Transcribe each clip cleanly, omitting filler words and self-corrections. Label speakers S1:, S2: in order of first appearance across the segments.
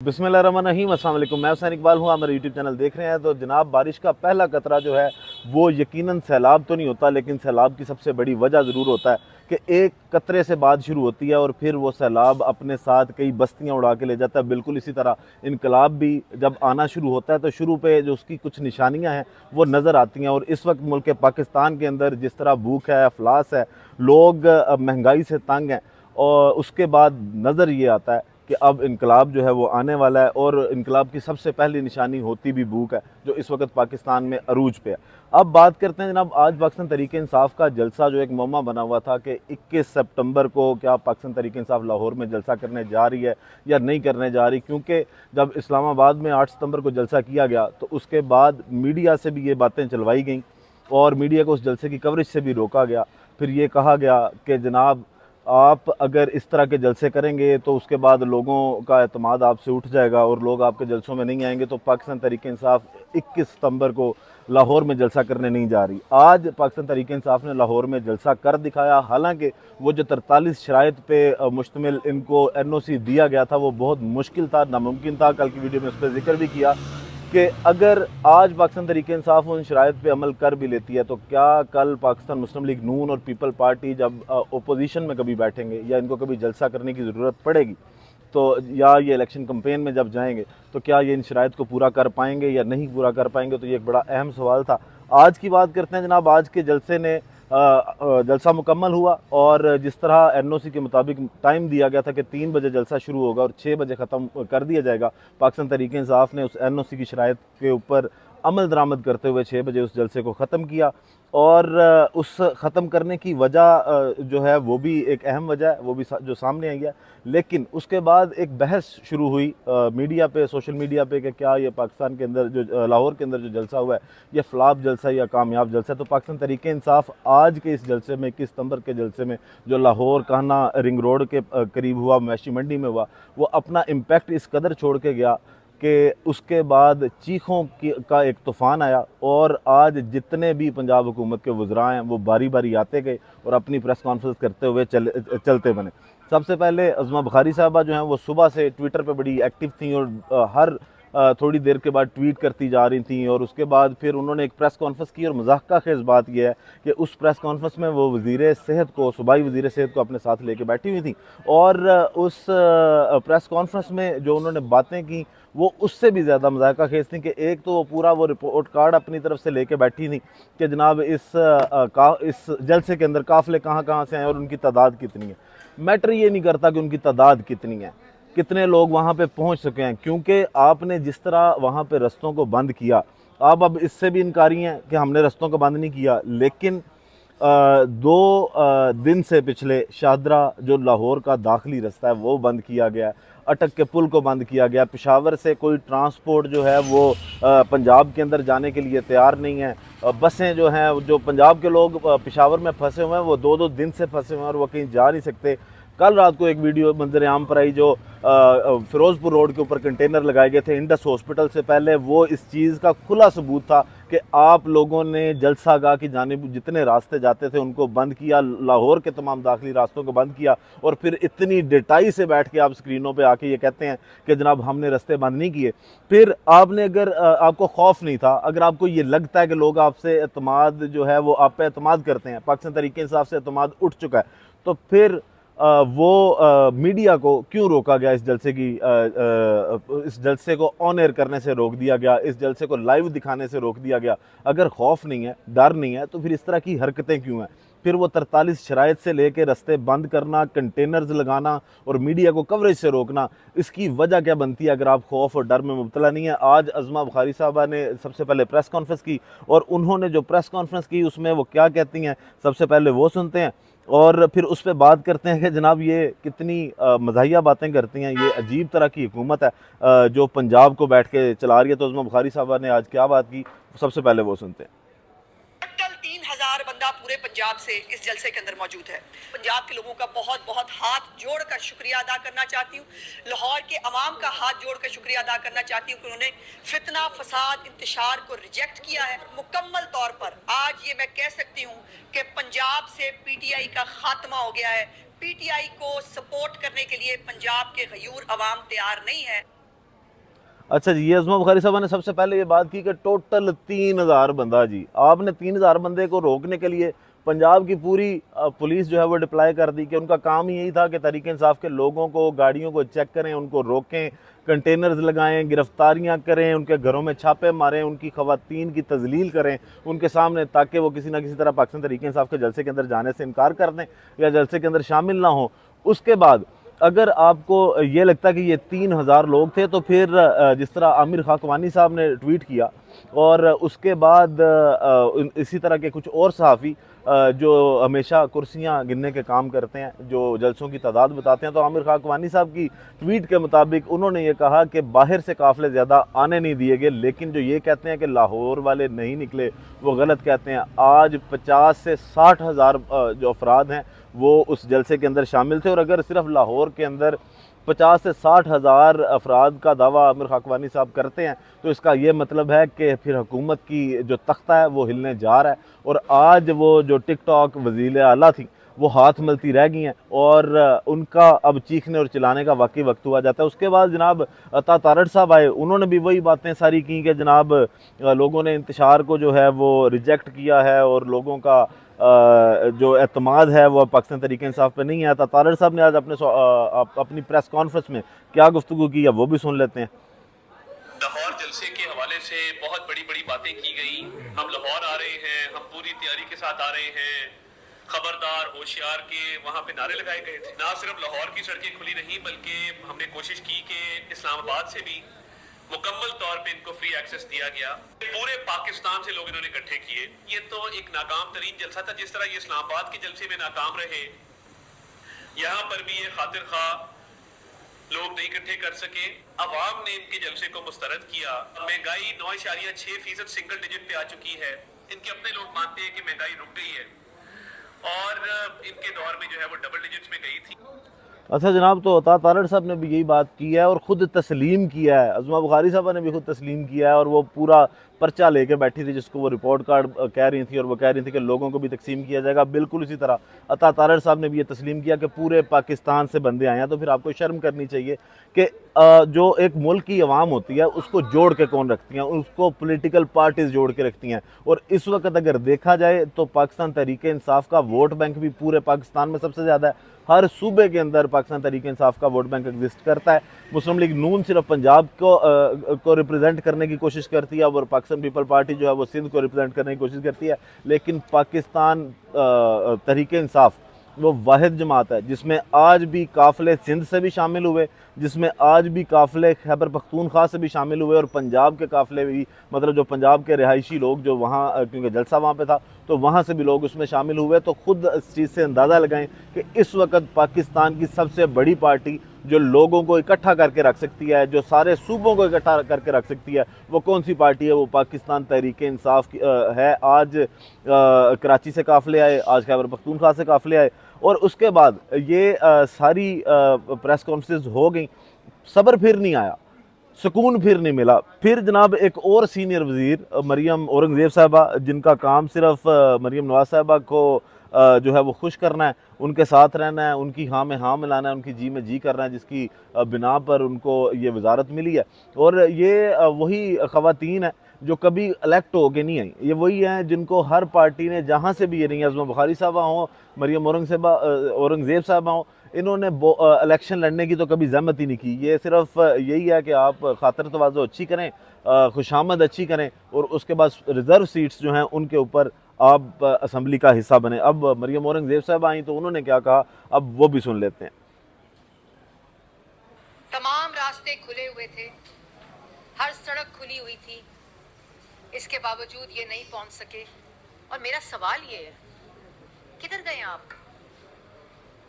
S1: बिस्मिल्लाहिर्रहमानिर्रहीम, अस्सलाम वालेकुम। मैं हुसैन इकबाल हूँ, आप मेरा यूट्यूब चैनल देख रहे हैं। तो जनाब, बारिश का पहला कतरा जो है वो यकीनन सैलाब तो नहीं होता, लेकिन सैलाब की सबसे बड़ी वजह ज़रूर होता है कि एक कतरे से बात शुरू होती है और फिर वो सैलाब अपने साथ कई बस्तियाँ उड़ा के ले जाता है। बिल्कुल इसी तरह इनकलाब भी जब आना शुरू होता है तो शुरू पे जो उसकी कुछ निशानियाँ हैं वो नज़र आती हैं। और इस वक्त मुल्क पाकिस्तान के अंदर जिस तरह भूख है, अफलास है, लोग महंगाई से तंग हैं, और उसके बाद नज़र ये आता है कि अब इनकलाब जो है वो आने वाला है। और इनकलाब की सबसे पहली निशानी होती भी भूख है, जो इस वक्त पाकिस्तान में अरूज पे है। अब बात करते हैं जनाब, आज पाकिस्तान तहरीक इंसाफ का जलसा जो एक मौमा बना हुआ था कि 21 सितंबर को क्या पाकिस्तान तहरीक इंसाफ लाहौर में जलसा करने जा रही है या नहीं करने जा रही, क्योंकि जब इस्लामाबाद में 8 सितंबर को जलसा किया गया तो उसके बाद मीडिया से भी ये बातें चलवाई गई और मीडिया को उस जलसे की कवरेज से भी रोका गया। फिर ये कहा गया कि जनाब, आप अगर इस तरह के जलसे करेंगे तो उसके बाद लोगों का एतमाद आपसे उठ जाएगा और लोग आपके जलसों में नहीं आएंगे। तो पाकिस्तान तहरीक इंसाफ 21 सितंबर को लाहौर में जलसा करने नहीं जा रही। आज पाकिस्तान तहरीक इंसाफ ने लाहौर में जलसा कर दिखाया। हालांकि वो जो 43 शराइत पे मुश्तमिल इनको NOC दिया गया था वो बहुत मुश्किल था, नामुमकिन था। कल की वीडियो में उस पर जिक्र भी किया कि अगर आज पाकिस्तान तहरीक इंसाफ उन शराइत पे अमल कर भी लेती है तो क्या कल पाकिस्तान मुस्लिम लीग नून और पीपल पार्टी जब ओपोजिशन में कभी बैठेंगे या इनको कभी जलसा करने की ज़रूरत पड़ेगी तो, या ये इलेक्शन कैंपेन में जब जाएंगे तो क्या ये इन शराइत को पूरा कर पाएंगे या नहीं पूरा कर पाएंगे। तो ये एक बड़ा अहम सवाल था। आज की बात करते हैं जनाब। आज के जलसे ने जलसा मुकम्मल हुआ और जिस तरह NOC के मुताबिक टाइम दिया गया था कि 3 बजे जलसा शुरू होगा और 6 बजे ख़त्म कर दिया जाएगा, पाकिस्तान तहरीक इंसाफ ने उस NOC की शराइत के ऊपर अमल दरामद करते हुए 6 बजे उस जलसे को ख़त्म किया। और उस ख़त्म करने की वजह जो है वो भी एक अहम वजह है, वो भी जो सामने आई है। लेकिन उसके बाद एक बहस शुरू हुई मीडिया पे, सोशल मीडिया पे, कि क्या ये पाकिस्तान के अंदर जो लाहौर के अंदर जो जलसा हुआ है ये फ्लॉप जलसा या कामयाब जलसा है। तो पाकिस्तान तहरीक इंसाफ आज के इस जलसे में, 21 सितंबर के जलसे में, जो लाहौर कान्हा रिंग रोड के करीब हुआ, मवेशी मंडी में हुआ, वो अपना इम्पैक्ट इस कदर छोड़ के गया कि उसके बाद चीखों का एक तूफ़ान आया। और आज जितने भी पंजाब हुकूमत के वज़रा हैं वो बारी बारी आते गए और अपनी प्रेस कॉन्फ्रेंस करते हुए चलते बने। सबसे पहले अज़मा बुखारी साहबा जो हैं वो सुबह से ट्विटर पे बड़ी एक्टिव थी और हर थोड़ी देर के बाद ट्वीट करती जा रही थी। और उसके बाद फिर उन्होंने एक प्रेस कॉन्फ्रेंस की और मज़ाक़ खेज़ बात यह है कि उस प्रेस कॉन्फ्रेंस में वो वज़ीर सेहत को, सूबाई वज़ीर सेहत को अपने साथ लेके बैठी हुई थी। और उस प्रेस कॉन्फ्रेंस में जो उन्होंने बातें की वो उससे भी ज़्यादा मज़ाक़ खेज़ थी कि एक तो वो पूरा वो रिपोर्ट कार्ड अपनी तरफ से लेके बैठी थी कि जनाब इस जलसे के अंदर काफ़िले कहाँ कहाँ से आए और उनकी तादाद कितनी है। मैटर ये नहीं करता कि उनकी तादाद कितनी है, कितने लोग वहाँ पे पहुँच सके हैं, क्योंकि आपने जिस तरह वहाँ पे रस्तों को बंद किया, आप अब इससे भी इनकारी हैं कि हमने रस्तों को बंद नहीं किया। लेकिन 2 दिन से पिछले शाहदरा जो लाहौर का दाखिली रास्ता है वो बंद किया गया, अटक के पुल को बंद किया गया। पेशावर से कोई ट्रांसपोर्ट जो है वो पंजाब के अंदर जाने के लिए तैयार नहीं है। बसें जो हैं, जो पंजाब के लोग पेशावर में फंसे हुए हैं वो 2-2 दिन से फंसे हुए हैं और वो कहीं जा नहीं सकते। कल रात को एक वीडियो मंजर आम पर आई जो फिरोजपुर रोड के ऊपर कंटेनर लगाए गए थे इंडस हॉस्पिटल से पहले, वो इस चीज़ का खुला सबूत था कि आप लोगों ने जलसा गाह की जानिब जितने रास्ते जाते थे उनको बंद किया, लाहौर के तमाम दाखिली रास्तों को बंद किया। और फिर इतनी डिटाई से बैठ के आप स्क्रीनों पे आके ये कहते हैं कि जनाब हमने रास्ते बंद नहीं किए। फिर आपने, अगर आपको खौफ नहीं था, अगर आपको ये लगता है कि लोग आपसे एतमाद जो है वो आप पे एतमाद करते हैं, पाकिस्तान तहरीक इंसाफ से एतमाद उठ चुका है, तो फिर वो मीडिया को क्यों रोका गया? इस जलसे को ऑन एयर करने से रोक दिया गया, इस जलसे को लाइव दिखाने से रोक दिया गया। अगर खौफ नहीं है, डर नहीं है, तो फिर इस तरह की हरकतें क्यों हैं? फिर वो 43 शराइत से लेके रास्ते बंद करना, कंटेनर्स लगाना और मीडिया को कवरेज से रोकना, इसकी वजह क्या बनती है अगर आप खौफ और डर में मुब्तला नहीं है? आज अज़मा बुखारी साहबा ने सबसे पहले प्रेस कॉन्फ्रेंस की और उन्होंने जो प्रेस कॉन्फ्रेंस की उसमें वो क्या कहती हैं, सबसे पहले वो सुनते हैं और फिर उस पर बात करते हैं कि जनाब ये कितनी मज़ाहिया बातें करती हैं, ये अजीब तरह की हुकूमत है जो पंजाब को बैठ के चला रही है। तो अज़मा बुखारी साहबा ने आज क्या बात की, सबसे पहले वो सुनते हैं।
S2: 3000 बंदा पूरे पंजाब से इस जलसे के अंदर मौजूद है। पंजाब के लोगों का बहुत बहुत हाथ जोड़कर शुक्रिया अदा करना चाहती हूँ, लाहौर के अवाम का हाथ जोड़कर शुक्रिया अदा करना चाहती हूँ कि उन्होंने फितना, फसाद, इंतशार को रिजेक्ट किया है। मुकम्मल तौर पर आज ये मैं कह सकती हूँ कि पंजाब से PTI का खात्मा हो गया है। PTI को सपोर्ट करने के लिए पंजाब के गयूर अवाम तैयार नहीं है।
S1: अच्छा जी, ये अज़मा बुखारी साहब ने सबसे पहले ये बात की कि टोटल 3000 बंदा जी, आपने 3000 बंदे को रोकने के लिए पंजाब की पूरी पुलिस जो है वो डिप्लाई कर दी कि उनका काम ही यही था कि तहरीक इंसाफ के लोगों को, गाड़ियों को चेक करें, उनको रोकें, कंटेनर्स लगाएं, गिरफ्तारियां करें, उनके घरों में छापे मारें, उनकी ख़वातीन की तजलील करें उनके सामने, ताकि वो किसी ना किसी तरह पाकिस्तान तहरीक इंसाफ के जलसे के अंदर जाने से इनकार कर दें या जलसे के अंदर शामिल ना हो। उसके बाद अगर आपको ये लगता है कि ये 3000 लोग थे, तो फिर जिस तरह आमिर खाकवानी साहब ने ट्वीट किया और उसके बाद इसी तरह के कुछ और सहाफ़ी जो हमेशा कुर्सियां गिनने के काम करते हैं, जो जलसों की तादाद बताते हैं, तो आमिर खाकवानी साहब की ट्वीट के मुताबिक उन्होंने ये कहा कि बाहर से काफ़िले ज़्यादा आने नहीं दिए गए, लेकिन जो ये कहते हैं कि लाहौर वाले नहीं निकले वो गलत कहते हैं। आज 50 से 60 हज़ार जो अफराद हैं वो उस जलसे के अंदर शामिल थे, और अगर सिर्फ लाहौर के अंदर 50 से 60 हज़ार अफराद का दावा आमिर खाकवानी साहब करते हैं, तो इसका ये मतलब है कि फिर हुकूमत की जो तख्ता है वो हिलने जा रहा है। और आज वो जो टिकटॉक वज़ीर आला थी वो हाथ मलती रह गई हैं और उनका अब चीखने और चिल्लाने का वाकई वक्त हुआ जाता है। उसके बाद जनाब अता तारड़ साहब आए, उन्होंने भी वही बातें सारी की कि जनाब लोगों ने इंतशार को जो है वो रिजेक्ट किया है और लोगों का जो एतमाद है वो पाकिस्तान तहरीक इंसाफ पे नहीं आता। तारड़ साहब ने आज अपनी प्रेस कॉन्फ्रेंस में क्या गुफ्तगू की है वो भी सुन लेते हैं।
S3: लाहौर जलसे के हवाले से बहुत बड़ी बड़ी बातें की गई। हम लाहौर आ रहे हैं, हम पूरी तैयारी के साथ आ रहे हैं, खबरदार होशियार के वहाँ पे नारे लगाए गए थे। ना सिर्फ लाहौर की सड़कें खुली नहीं, बल्कि हमने कोशिश की कि इस्लामाबाद से भी मुकम्मल तौर पे इनको फ्री एक्सेस दिया गया। पूरे पाकिस्तान से लोग इन्होंने इकट्ठे किए। ये तो एक नाकाम तरीन जलसा था। जिस तरह ये इस्लामाबाद के जलसे में नाकाम रहे, यहाँ पर भी ये खातिर खा लोग नहीं इकट्ठे कर सके। अवाम ने इनके जलसे को मुस्तरद किया। महंगाई 9.6% सिंगल डिजिट पे आ चुकी है। इनके अपने लोग मानते हैं कि महंगाई रुक गई है और इनके दौर में जो है वो डबल डिजिट्स में गई थी।
S1: अच्छा जनाब, तो अता तारड़ साहब ने भी यही बात की है और ख़ुद तस्लीम किया है, अज़मा बुखारी साहब ने भी खुद तस्लीम किया है, और वो पूरा पर्चा लेके बैठी थी जिसको वो रिपोर्ट कार्ड कह रही थी, और वो कह रही थी कि लोगों को भी तकसीम किया जाएगा। बिल्कुल इसी तरह अता तारड़ साहब ने भी ये तस्लीम किया कि पूरे पाकिस्तान से बंदे आए हैं। तो फिर आपको शर्म करनी चाहिए कि जो एक मुल्क की अवाम होती है उसको जोड़ के कौन रखती हैं, उसको पॉलिटिकल पार्टीज जोड़ के रखती हैं। और इस वक्त अगर देखा जाए तो पाकिस्तान तहरीक इंसाफ का वोट बैंक भी पूरे पाकिस्तान में सबसे ज़्यादा है। हर सूबे के अंदर पाकिस्तान तहरीक इंसाफ का वोट बैंक एग्जिस्ट करता है। मुस्लिम लीग नून सिर्फ पंजाब को रिप्रेजेंट करने की कोशिश करती है और पाकिस्तान पीपल पार्टी जो है वो सिंध को रिप्रेजेंट करने की कोशिश करती है, लेकिन पाकिस्तान तहरीक इंसाफ वो वाहिद जमात है जिसमें आज भी काफ़िले सिंध से भी शामिल हुए, जिसमें आज भी काफ़िले खैबर पख्तूनख्वा से भी शामिल हुए, और पंजाब के काफ़िले भी, मतलब जो पंजाब के रिहायशी लोग जो वहाँ, क्योंकि जलसा वहाँ पे था तो वहाँ से भी लोग उसमें शामिल हुए। तो ख़ुद इस चीज़ से अंदाज़ा लगाएं कि इस वक्त पाकिस्तान की सबसे बड़ी पार्टी जो लोगों को इकट्ठा करके रख सकती है, जो सारे सूबों को इकट्ठा करके रख सकती है, वो कौन सी पार्टी है? वो पाकिस्तान तहरीक इंसाफ की है। आज कराची से काफ़िले आए, आज खैबर पख्तूनख्वा से काफ़िले आए, और उसके बाद ये सारी प्रेस कॉन्फ्रेंस हो गई, सब्र फिर नहीं आया, सुकून फिर नहीं मिला। फिर जनाब एक और सीनियर वज़ीर मरीम औरंगज़ेब साहबा, जिनका काम सिर्फ मरीम नवाज़ साहबा को जो है वो खुश करना है, उनके साथ रहना है, उनकी हाँ में हाँ मिलाना है, उनकी जी में जी करना है, जिसकी बिना पर उनको ये वजारत मिली है। और ये वही ख़वातीन है जो कभी इलेक्ट होके नहीं आई, ये वही हैं जिनको हर पार्टी ने जहाँ से भी, ये नहीं अज़मा बुखारी साहबा हों, मरीम औरंगज़ेब साहबा हों, इन्होंने इलेक्शन लड़ने की तो कभी ज़हमत ही नहीं की। ये सिर्फ यही है कि आप खातर तवाज़ो अच्छी करें, खुशामद अच्छी करें, और उसके बाद रिज़र्व सीट्स जो हैं उनके ऊपर आप असम्बली का हिस्सा बने। अब मरीम औरंगज़ेब साहब आई तो उन्होंने क्या कहा, अब वो भी सुन लेते हैं।
S4: तमाम रास्ते खुले हुए थे, हर सड़क खुली हुई थी, इसके बावजूद ये नहीं पहुंच सके। और मेरा सवाल ये है, किधर गए आप?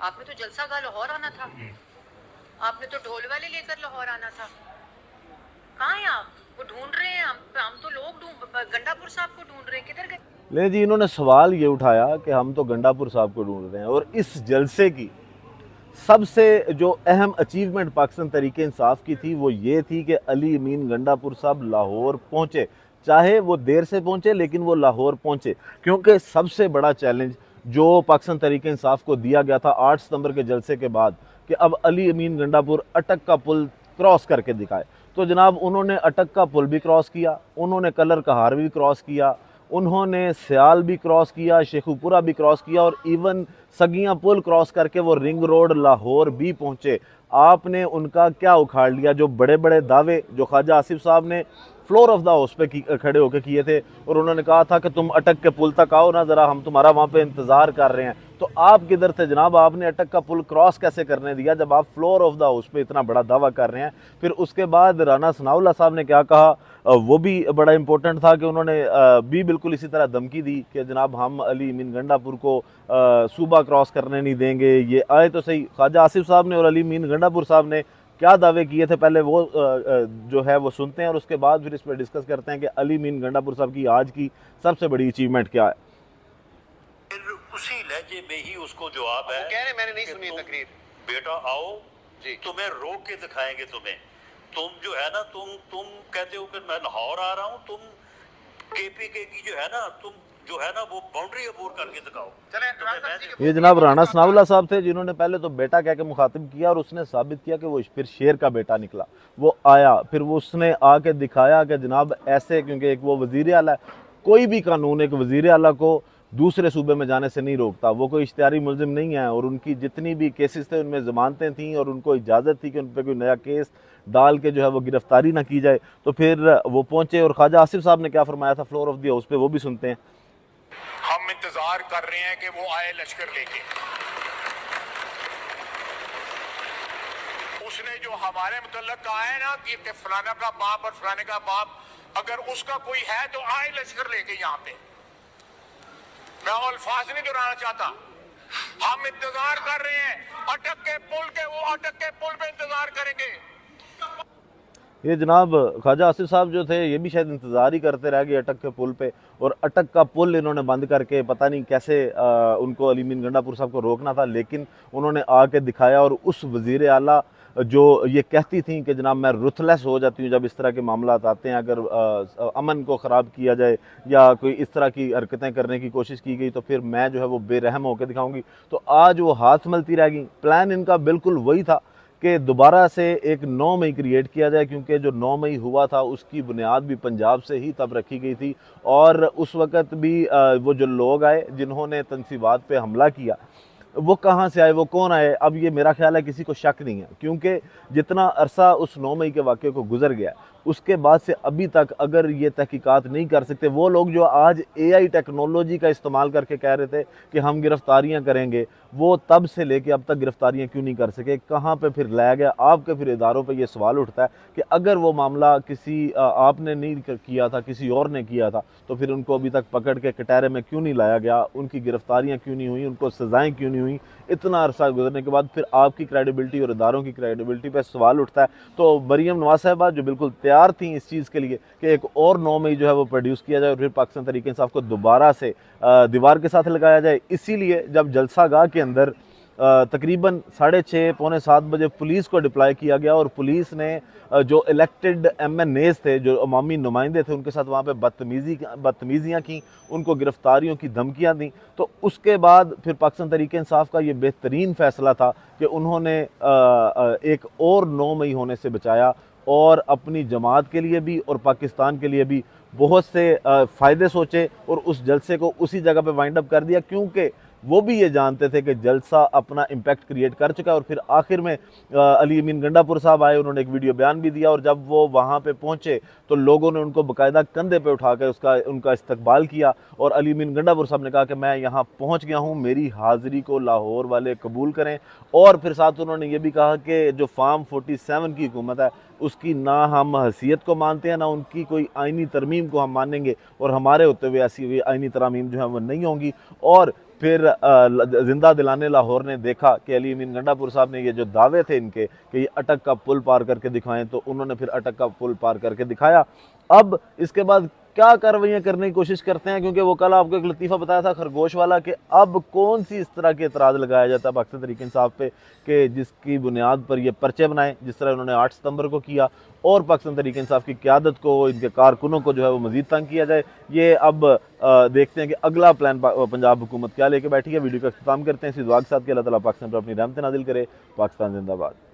S4: आपने तो जलसा का लाहौर आना था, आपने तो ढोल वाले लेकर लाहौर आना था। कहाँ हैं आप? वो ढूंढ रहे हैं, हम तो लोग गंडापुर साहब को ढूंढ रहे हैं, किधर गए?
S1: ले जी, इन्होंने सवाल ये उठाया कि हम तो गंडापुर साहब को ढूंढ रहे हैं। और इस जलसे की सबसे जो अहम अचीवमेंट पाकिस्तान तहरीक इंसाफ की थी वो ये थी कि अली अमीन गंडापुर साहब लाहौर पहुँचे, चाहे वो देर से पहुँचे लेकिन वो लाहौर पहुँचे। क्योंकि सबसे बड़ा चैलेंज जो पाकिस्तान तहरीक इंसाफ को दिया गया था 8 सितंबर के जलसे के बाद कि अब अली अमीन गंडापुर अटक का पुल क्रॉस करके दिखाए, तो जनाब उन्होंने अटक का पुल भी क्रॉस किया, उन्होंने कलर कहार भी क्रॉस किया, उन्होंने सियाल भी क्रॉस किया, शेखुपुरा भी क्रॉस किया और इवन सगियां पुल क्रॉस करके वो रिंग रोड लाहौर भी पहुंचे। आपने उनका क्या उखाड़ लिया? जो बड़े बड़े दावे जो ख्वाजा आसिफ साहब ने फ्लोर ऑफ द हाउस पे खड़े होकर किए थे और उन्होंने कहा था कि तुम अटक के पुल तक आओ ना, ज़रा हम तुम्हारा वहाँ पे इंतज़ार कर रहे हैं, तो आप किधर थे जनाब? आपने अटक का पुल क्रॉस कैसे करने दिया जब आप फ्लोर ऑफ द हाउस पे इतना बड़ा दावा कर रहे हैं? फिर उसके बाद राना सनाउल्लाह साहब ने क्या कहा, वो भी बड़ा इंपॉर्टेंट था कि उन्होंने भी बिल्कुल इसी तरह धमकी दी कि जनाब हम अली मीन गंडापुर को सूबा क्रॉस करने नहीं देंगे। ये आए तो सही, ख्वाजा आसिफ साहब ने और अली मीन गंडापुर साहब ने क्या दावे किए थे, पहले वो जो है वो सुनते हैं और उसके बाद फिर इस पर डिस्कस करते हैं कि अली मीन गंडापुर साहब की आज की सबसे बड़ी अचीवमेंट क्या है।
S5: उसी लहजे में ही उसको जवाब है,
S6: कह रहे मैंने नहीं सुनी तकरीर,
S5: बेटा आओ जी तुम्हें रोक के दिखाएंगे तुम्हें, तुम जो है ना तुम कहते हो कि मैं लाहौर आ रहा हूँ, तुम केपीके की जो है ना तुम जो है ना वो बाउंड्री अबूर करके दिखाओ।
S1: ये जनाब राना सनाउल्लाह साहब थे जिन्होंने पहले तो बेटा कह के मुखातिब किया और उसने साबित किया कि वो फिर शेर का बेटा निकला। वो आया, फिर वो उसने आके दिखाया कि जनाब ऐसे, क्योंकि एक वो वजीर आला है, कोई भी कानून एक वजीर आला को दूसरे सूबे में जाने से नहीं रोकता, वो कोई इश्तिहारी मुलजिम नहीं है और उनकी जितनी भी केसेस थे उनमें ज़मानतें थीं और उनको इजाज़त थी कि उन पर कोई नया केस डाल के जो है वो गिरफ्तारी ना की जाए। तो फिर वो पहुँचे और ख्वाजा आसिफ साहब ने क्या फरमाया था फ्लोर ऑफ द हाउस पे, वो भी सुनते हैं।
S6: हम इंतजार कर रहे हैं कि वो आए लश्कर लेके। उसने जो हमारे मुतल्लक कहा है ना कि फलाना का बाप और फलाने का बाप, अगर उसका कोई है तो आए लश्कर लेके यहाँ पे। मैं अल्फाज नहीं दोहराना चाहता, हम इंतजार कर रहे हैं अटक के पुल के, वो अटक के पुल पे इंतजार करेंगे।
S1: ये जनाब ख्वाजा आसिफ साहब जो थे ये भी शायद इंतज़ार ही करते रह गए अटक के पुल पे, और अटक का पुल इन्होंने बंद करके पता नहीं कैसे उनको अली मीन गंडापुर साहब को रोकना था, लेकिन उन्होंने आके दिखाया। और उस वज़ीर आला जो ये कहती थी कि जनाब मैं रुथलेस हो जाती हूँ जब इस तरह के मामला आते हैं, अगर अमन को ख़राब किया जाए या कोई इस तरह की हरकतें करने की कोशिश की गई तो फिर मैं जो है वो बेरहम होकर दिखाऊंगी, तो आज वो हाथ मलती रह गई। प्लान इनका बिल्कुल वही था कि दोबारा से एक 9 मई क्रिएट किया जाए, क्योंकि जो 9 मई हुआ था उसकी बुनियाद भी पंजाब से ही तब रखी गई थी और उस वक़्त भी वो जो लोग आए जिन्होंने तनसीबात पे हमला किया वो कहाँ से आए, वो कौन आए, अब ये मेरा ख्याल है किसी को शक नहीं है, क्योंकि जितना अरसा उस 9 मई के वाक़े को गुजर गया उसके बाद से अभी तक अगर ये तहकीकात नहीं कर सकते, वो लोग जो आज AI टेक्नोलॉजी का इस्तेमाल करके कह रहे थे कि हम गिरफ्तारियां करेंगे, वो तब से लेके अब तक गिरफ्तारियां क्यों नहीं कर सके, कहाँ पे फिर लाया गया? आपके फिर इदारों पे ये सवाल उठता है कि अगर वो मामला किसी आपने नहीं किया था, किसी और ने किया था, तो फिर उनको अभी तक पकड़ के कटहरे में क्यों नहीं लाया गया, उनकी गिरफ्तारियाँ क्यों नहीं हुई, उनको सज़ाएँ क्यों नहीं हुई? इतना अरसा गुजरने के बाद फिर आपकी क्रेडिबिलिटी और इदारों की क्रेडिबिलिटी पर सवाल उठता है। तो मरीम नवाज साहिबा जो बिल्कुल तैयार थी इस चीज़ के लिए कि एक और 9 मई जो है वो प्रोड्यूस किया जाए और फिर पाकिस्तान तहरीक-ए-इंसाफ को दोबारा से दीवार के साथ लगाया जाए, इसीलिए जब जलसा गाह के अंदर तकरीबन 6:30 पौने 7 बजे पुलिस को डिप्लॉय किया गया और पुलिस ने जो इलेक्टेड MNAs थे, जो अवामी नुमाइंदे थे, उनके साथ वहाँ पे बदतमीज़ियाँ की, उनको गिरफ्तारियों की धमकियाँ दी, तो उसके बाद फिर पाकिस्तान तहरीक-ए-इंसाफ का ये बेहतरीन फ़ैसला था कि उन्होंने एक और 9 मई होने से बचाया और अपनी जमात के लिए भी और पाकिस्तान के लिए भी बहुत से फ़ायदे सोचे और उस जलसे को उसी जगह पे वाइंड अप कर दिया, क्योंकि वो भी ये जानते थे कि जलसा अपना इम्पैक्ट क्रिएट कर चुका है। और फिर आखिर में अली मीन गंडापुर साहब आए, उन्होंने एक वीडियो बयान भी दिया और जब वो वहाँ पे पहुँचे तो लोगों ने उनको बाकायदा कंधे पे उठा कर उनका इस्तकबाल किया और अली मीन गंडापुर साहब ने कहा कि मैं यहाँ पहुँच गया हूँ, मेरी हाज़िरी को लाहौर वाले कबूल करें। और फिर साथ उन्होंने ये भी कहा कि जो फार्म 47 की हुकूमत है उसकी ना हम हैसियत को मानते हैं, ना उनकी कोई आइनी तरमीम को हम मानेंगे और हमारे होते हुए ऐसी आइनी तरमीम जो है वो नहीं होंगी। और फिर जिंदा दिलाने लाहौर ने देखा कि अली मीन गंडापुर साहब ने ये जो दावे थे इनके कि ये अटक का पुल पार करके दिखाएं, तो उन्होंने फिर अटक का पुल पार करके दिखाया। अब इसके बाद क्या कार्रवाइयाँ करने की कोशिश करते हैं, क्योंकि वो कल आपको एक लतीफ़ा बताया था खरगोश वाला कि अब कौन सी इस तरह के एतराज़ लगाया जाता है पाकिस्तान तहरीक-ए-इंसाफ पे कि जिसकी बुनियाद पर ये पर्चे बनाए, जिस तरह उन्होंने 8 सितंबर को किया और पाकिस्तान तहरीक-ए-इंसाफ की क़यादत को, इनके कारकुनों को जो है वो मज़ीद तंग किया जाए। ये अब देखते हैं कि अगला प्लान पंजाब हुकूमत क्या लेके बैठी है। वीडियो का इख्तिताम करते हैं इसी दुआ के साथ कि अल्लाह ताला पाकिस्तान पर अपनी रहमत नाज़िल करे। पाकिस्तान जिंदाबाद।